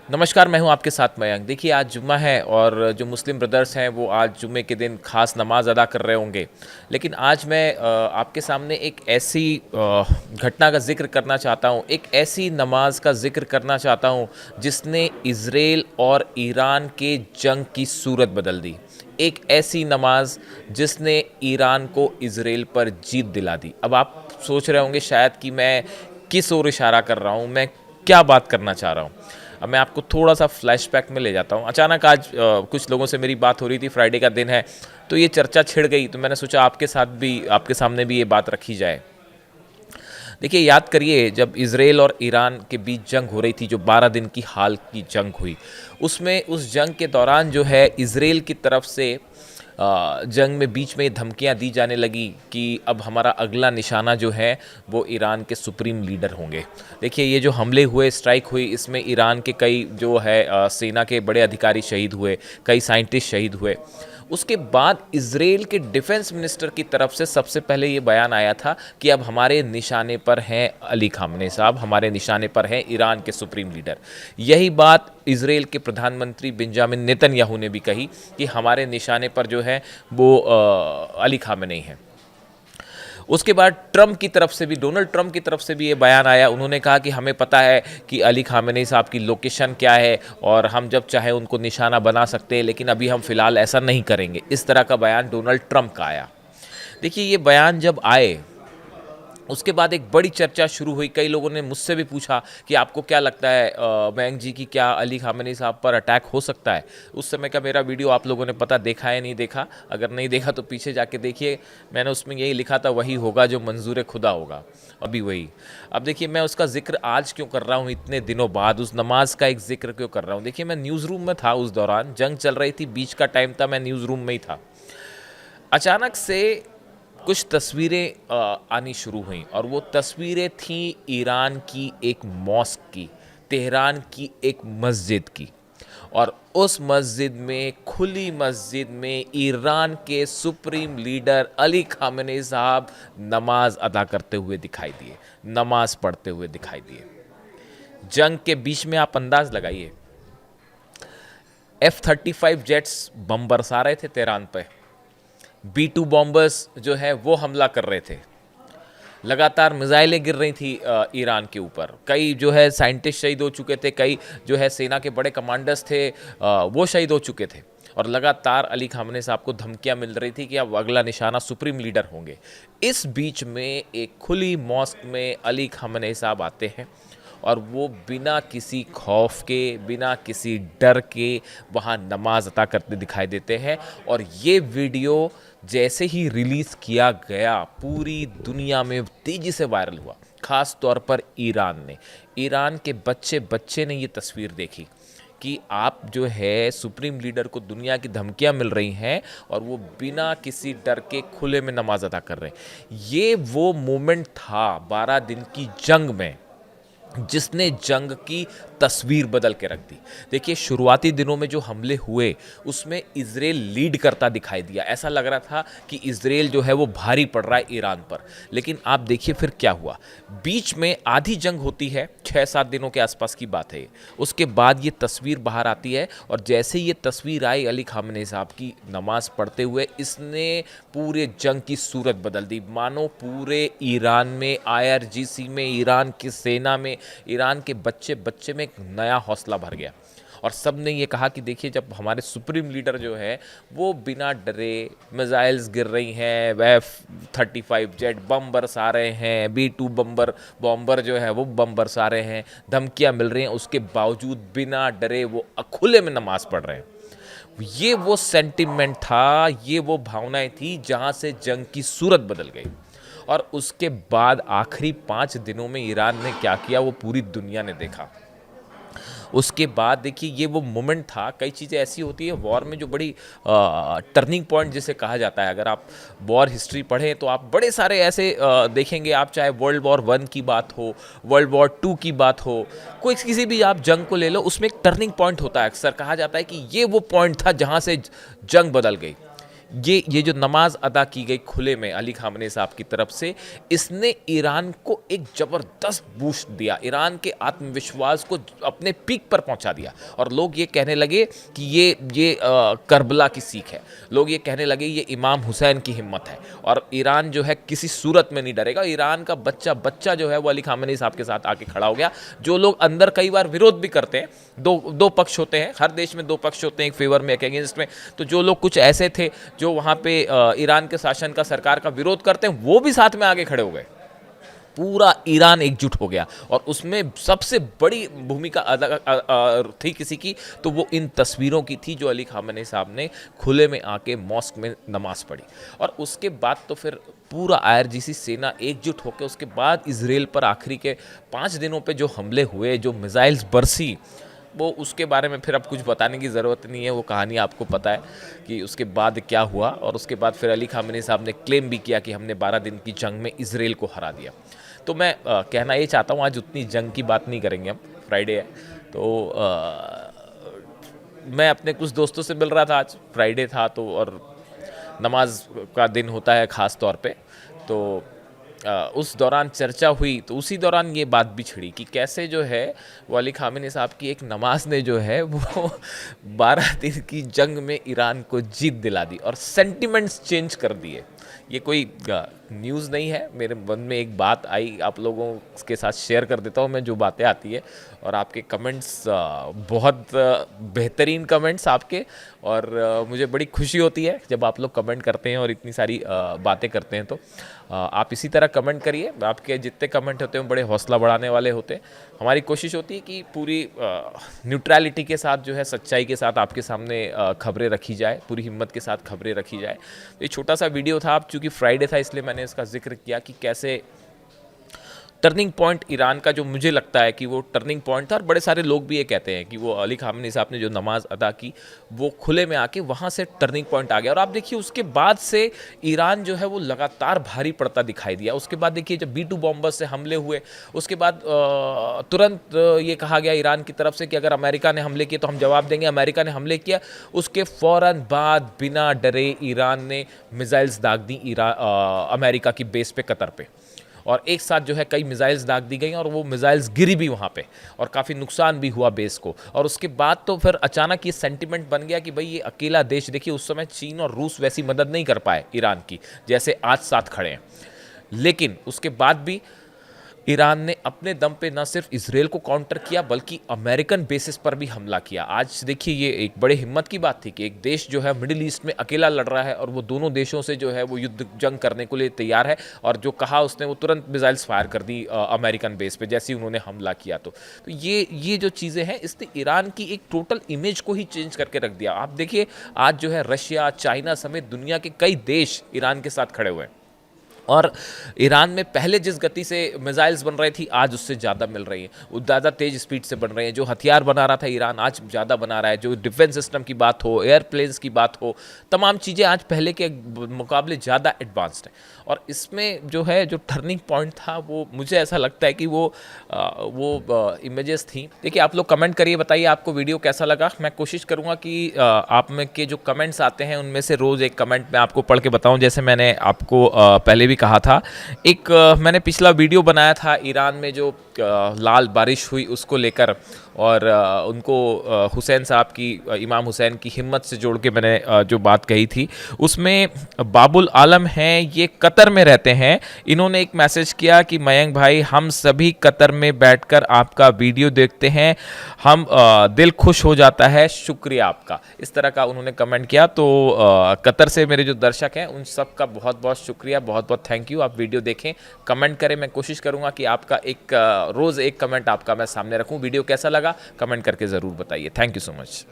नमस्कार, मैं हूं आपके साथ मयंक। देखिए, आज जुम्मा है और जो मुस्लिम ब्रदर्स हैं वो आज जुम्मे के दिन ख़ास नमाज़ अदा कर रहे होंगे। लेकिन आज मैं आपके सामने एक ऐसी घटना का ज़िक्र करना चाहता हूं, एक ऐसी नमाज का ज़िक्र करना चाहता हूं जिसने इज़राइल और ईरान के जंग की सूरत बदल दी। एक ऐसी नमाज जिसने ईरान को इज़राइल पर जीत दिला दी। अब आप सोच रहे होंगे शायद कि मैं किस ओर इशारा कर रहा हूं, मैं क्या बात करना चाह रहा हूं। अब मैं आपको थोड़ा सा फ्लैशबैक में ले जाता हूँ। अचानक आज कुछ लोगों से मेरी बात हो रही थी, फ्राइडे का दिन है, तो ये चर्चा छिड़ गई, तो मैंने सोचा आपके सामने भी ये बात रखी जाए। देखिए, याद करिए जब इज़राइल और ईरान के बीच जंग हो रही थी, जो 12 दिन की हाल की जंग हुई, उसमें उस जंग के दौरान जो है इज़राइल की तरफ से जंग में बीच में धमकियां दी जाने लगी कि अब हमारा अगला निशाना जो है वो ईरान के सुप्रीम लीडर होंगे। देखिए, ये जो हमले हुए, स्ट्राइक हुई, इसमें ईरान के कई जो है सेना के बड़े अधिकारी शहीद हुए, कई साइंटिस्ट शहीद हुए। उसके बाद इज़राइल के डिफेंस मिनिस्टर की तरफ से सबसे पहले ये बयान आया था कि अब हमारे निशाने पर हैं अली खामने साहब, हमारे निशाने पर हैं ईरान के सुप्रीम लीडर। यही बात इज़राइल के प्रधानमंत्री बेंजामिन नेतन्याहू ने भी कही कि हमारे निशाने पर जो है वो अली खामने हैं। उसके बाद ट्रंप की तरफ से भी, डोनाल्ड ट्रंप की तरफ से भी ये बयान आया। उन्होंने कहा कि हमें पता है कि अली खामेनी साहब की लोकेशन क्या है और हम जब चाहे उनको निशाना बना सकते हैं, लेकिन अभी हम फिलहाल ऐसा नहीं करेंगे। इस तरह का बयान डोनाल्ड ट्रंप का आया। देखिए, ये बयान जब आए उसके बाद एक बड़ी चर्चा शुरू हुई। कई लोगों ने मुझसे भी पूछा कि आपको क्या लगता है मयंक जी की क्या अली खामेनी साहब पर अटैक हो सकता है। उस समय का मेरा वीडियो आप लोगों ने पता देखा है नहीं देखा, अगर नहीं देखा तो पीछे जाके देखिए। मैंने उसमें यही लिखा था, वही होगा जो मंजूर खुदा होगा, अभी वही। अब देखिए, मैं उसका जिक्र आज क्यों कर रहा हूँ, इतने दिनों बाद उस नमाज का एक जिक्र क्यों कर रहा हूँ। देखिए, मैं न्यूज़ रूम में था उस दौरान, जंग चल रही थी, बीच का टाइम था, मैं न्यूज़ रूम में ही था। अचानक से कुछ तस्वीरें आनी शुरू हुई और वो तस्वीरें थी ईरान की एक मॉस्क की, तेहरान की एक मस्जिद की। और उस मस्जिद में, खुली मस्जिद में, ईरान के सुप्रीम लीडर अली खामेनी साहब नमाज अदा करते हुए दिखाई दिए, नमाज पढ़ते हुए दिखाई दिए। जंग के बीच में आप अंदाज लगाइए, F-35 जेट्स बम बरसा रहे थे तेहरान पे, B-2 बॉम्बर्स जो है वो हमला कर रहे थे, लगातार मिसाइलें गिर रही थी ईरान के ऊपर। कई जो है साइंटिस्ट शहीद हो चुके थे, कई जो है सेना के बड़े कमांडर्स थे वो शहीद हो चुके थे। और लगातार अली खामने साहब को धमकियां मिल रही थी कि अब अगला निशाना सुप्रीम लीडर होंगे। इस बीच में एक खुली मॉस्क में अली खामने साहब आते हैं और वो बिना किसी खौफ के, बिना किसी डर के वहाँ नमाज अता करते दिखाई देते हैं। और ये वीडियो जैसे ही रिलीज़ किया गया, पूरी दुनिया में तेज़ी से वायरल हुआ, ख़ास तौर पर ईरान के बच्चे बच्चे ने ये तस्वीर देखी कि आप जो है सुप्रीम लीडर को दुनिया की धमकियां मिल रही हैं और वो बिना किसी डर के खुले में नमाज अदा कर रहे हैं। ये वो मोमेंट था 12 दिन की जंग में जिसने जंग की तस्वीर बदल के रख दी। देखिए, शुरुआती दिनों में जो हमले हुए उसमें इज़राइल लीड करता दिखाई दिया। ऐसा लग रहा था कि इज़राइल जो है वो भारी पड़ रहा है ईरान पर। लेकिन आप देखिए फिर क्या हुआ। बीच में आधी जंग होती है, 6-7 दिनों के आसपास की बात है। उसके बाद ये तस्वीर बाहर आती है और जैसे ये तस्वीर आई अली खामने साहब की नमाज पढ़ते हुए, इसने पूरे जंग की सूरत बदल दी। मानो पूरे ईरान में, IRGC में, ईरान की सेना में, ईरान के बच्चे बच्चे में एक नया हौसला भर गया। और सब ने ये कहा कि देखिए, जब हमारे सुप्रीम लीडर जो है वो बिना डरे, मिसाइल्स गिर रही हैं, F-35 जेट बम बरसा रहे हैं, B-2 बॉम्बर जो है वो बम बरसा रहे हैं, धमकियां मिल रही हैं, उसके बावजूद बिना डरे वो खुले में नमाज पढ़ रहे हैं। ये वो सेंटिमेंट था, ये वो भावनाएं थी जहां से जंग की सूरत बदल गई। और उसके बाद आखिरी 5 दिनों में ईरान ने क्या किया वो पूरी दुनिया ने देखा। उसके बाद देखिए, ये वो मोमेंट था। कई चीज़ें ऐसी होती है वॉर में जो बड़ी टर्निंग पॉइंट जिसे कहा जाता है। अगर आप वॉर हिस्ट्री पढ़ें तो आप बड़े सारे ऐसे देखेंगे। आप चाहे वर्ल्ड वॉर 1 की बात हो, वर्ल्ड वॉर 2 की बात हो, कोई किसी भी आप जंग को ले लो, उसमें एक टर्निंग पॉइंट होता है। अक्सर कहा जाता है कि ये वो पॉइंट था जहाँ से जंग बदल गई। ये जो नमाज अदा की गई खुले में अली खामनेई साहब की तरफ से, इसने ईरान को एक ज़बरदस्त बूस्ट दिया, ईरान के आत्मविश्वास को अपने पीक पर पहुंचा दिया। और लोग ये कहने लगे कि ये करबला की सीख है, लोग ये कहने लगे ये इमाम हुसैन की हिम्मत है, और ईरान जो है किसी सूरत में नहीं डरेगा। ईरान का बच्चा बच्चा जो है वो अली खामनेई साहब के साथ आके खड़ा हो गया। जो लोग अंदर कई बार विरोध भी करते हैं, दो पक्ष होते हैं, हर देश में दो पक्ष होते हैं, एक फेवर में एक अगेंस्ट में। तो जो लोग कुछ ऐसे थे जो वहाँ पे ईरान के शासन का, सरकार का विरोध करते हैं, वो भी साथ में आगे खड़े हो गए। पूरा ईरान एकजुट हो गया, और उसमें सबसे बड़ी भूमिका अदा थी किसी की, तो वो इन तस्वीरों की थी जो अली खामनेई साहब ने खुले में आके मॉस्क में नमाज पढ़ी। और उसके बाद तो फिर पूरा आईआरजीसी सेना एकजुट होकर, उसके बाद इजराइल पर आखिरी के 5 दिनों पे जो हमले हुए, जो मिसाइल्स बरसी, वो उसके बारे में फिर अब कुछ बताने की ज़रूरत नहीं है, वो कहानी आपको पता है कि उसके बाद क्या हुआ। और उसके बाद फिर अली खामनेई साहब ने क्लेम भी किया कि हमने 12 दिन की जंग में इजराइल को हरा दिया। तो मैं कहना ये चाहता हूँ, आज उतनी जंग की बात नहीं करेंगे हम, फ्राइडे है तो मैं अपने कुछ दोस्तों से मिल रहा था, आज फ्राइडे था तो, और नमाज का दिन होता है ख़ास तौर पे, तो उस दौरान चर्चा हुई, तो उसी दौरान ये बात भी छिड़ी कि कैसे जो है वो अली खामनेई साहब की एक नमाज ने जो है वो 12 दिन की जंग में ईरान को जीत दिला दी और सेंटिमेंट्स चेंज कर दिए। ये कोई न्यूज़ नहीं है, मेरे मन में एक बात आई, आप लोगों के साथ शेयर कर देता हूँ मैं, जो बातें आती है। और आपके कमेंट्स बहुत बेहतरीन कमेंट्स आपके, और मुझे बड़ी खुशी होती है जब आप लोग कमेंट करते हैं और इतनी सारी बातें करते हैं। तो आप इसी तरह कमेंट करिए, आपके जितने कमेंट होते हैं बड़े हौसला बढ़ाने वाले होते हैं। हमारी कोशिश होती है कि पूरी न्यूट्रलिटी के साथ जो है, सच्चाई के साथ आपके सामने खबरें रखी जाए, पूरी हिम्मत के साथ खबरें रखी जाए। तो ये छोटा सा वीडियो था, अब चूँकि फ्राइडे था इसलिए मैंने इसका जिक्र किया कि कैसे टर्निंग पॉइंट ईरान का, जो मुझे लगता है कि वो टर्निंग पॉइंट था, और बड़े सारे लोग भी ये कहते हैं कि वो अली खामनेई साहब ने जो नमाज अदा की वो खुले में आके वहाँ से टर्निंग पॉइंट आ गया। और आप देखिए उसके बाद से ईरान जो है वो लगातार भारी पड़ता दिखाई दिया। उसके बाद देखिए जब B2 बॉम्बर्स से हमले हुए, उसके बाद तुरंत ये कहा गया ईरान की तरफ से कि अगर अमेरिका ने हमले किए तो हम जवाब देंगे। अमेरिका ने हमले किया, उसके फ़ौरन बाद बिना डरे ईरान ने मिसाइल्स दाग दी अमेरिका की बेस पे, कतर पे, और एक साथ जो है कई मिसाइल्स दाग दी गई, और वो मिसाइल्स गिरी भी वहाँ पे, और काफ़ी नुकसान भी हुआ बेस को। और उसके बाद तो फिर अचानक ये सेंटिमेंट बन गया कि भाई ये अकेला देश, देखिए उस समय चीन और रूस वैसी मदद नहीं कर पाए ईरान की जैसे आज साथ खड़े हैं, लेकिन उसके बाद भी ईरान ने अपने दम पे न सिर्फ इजराइल को काउंटर किया बल्कि अमेरिकन बेसिस पर भी हमला किया। आज देखिए ये एक बड़े हिम्मत की बात थी कि एक देश जो है मिडिल ईस्ट में अकेला लड़ रहा है, और वो दोनों देशों से जो है वो युद्ध जंग करने को लिए तैयार है, और जो कहा उसने वो तुरंत मिसाइल्स फायर कर दी अमेरिकन बेस पे जैसे ही उन्होंने हमला किया। तो ये जो चीज़ें हैं, इसने ईरान की एक टोटल इमेज को ही चेंज करके रख दिया। आप देखिए आज जो है रशिया, चाइना समेत दुनिया के कई देश ईरान के साथ खड़े हुए हैं, और ईरान में पहले जिस गति से मिसाइल्स बन रही थी आज उससे ज़्यादा मिल रही हैं, वो ज़्यादा तेज़ स्पीड से बन रहे हैं। जो हथियार बना रहा था ईरान आज ज़्यादा बना रहा है। जो डिफेंस सिस्टम की बात हो, एयरप्लेन्स की बात हो, तमाम चीज़ें आज पहले के मुकाबले ज़्यादा एडवांस्ड हैं। और इसमें जो है जो टर्निंग पॉइंट था, वो मुझे ऐसा लगता है कि वो इमेजेस थी। देखिए आप लोग कमेंट करिए, बताइए आपको वीडियो कैसा लगा। मैं कोशिश करूँगा कि आप में के जो कमेंट्स आते हैं उनमें से रोज़ एक कमेंट मैं आपको पढ़ के बताऊँ। जैसे मैंने आपको पहले भी कहा था, एक मैंने पिछला वीडियो बनाया था ईरान में जो लाल बारिश हुई उसको लेकर, और उनको हुसैन साहब की, इमाम हुसैन की हिम्मत से जोड़ के मैंने जो बात कही थी, उसमें बाबुल आलम हैं, ये कतर में रहते हैं। इन्होंने एक मैसेज किया कि मयंक भाई, हम सभी कतर में बैठकर आपका वीडियो देखते हैं, हम दिल खुश हो जाता है, शुक्रिया आपका। इस तरह का उन्होंने कमेंट किया। तो कतर से मेरे जो दर्शक हैं उन सब का बहुत बहुत शुक्रिया, बहुत बहुत थैंक यू। आप वीडियो देखें, कमेंट करें। मैं कोशिश करूँगा कि आपका एक रोज़ एक कमेंट आपका मैं सामने रखूँ। वीडियो कैसा लगा कमेंट करके ज़रूर बताइए। Thank you so much.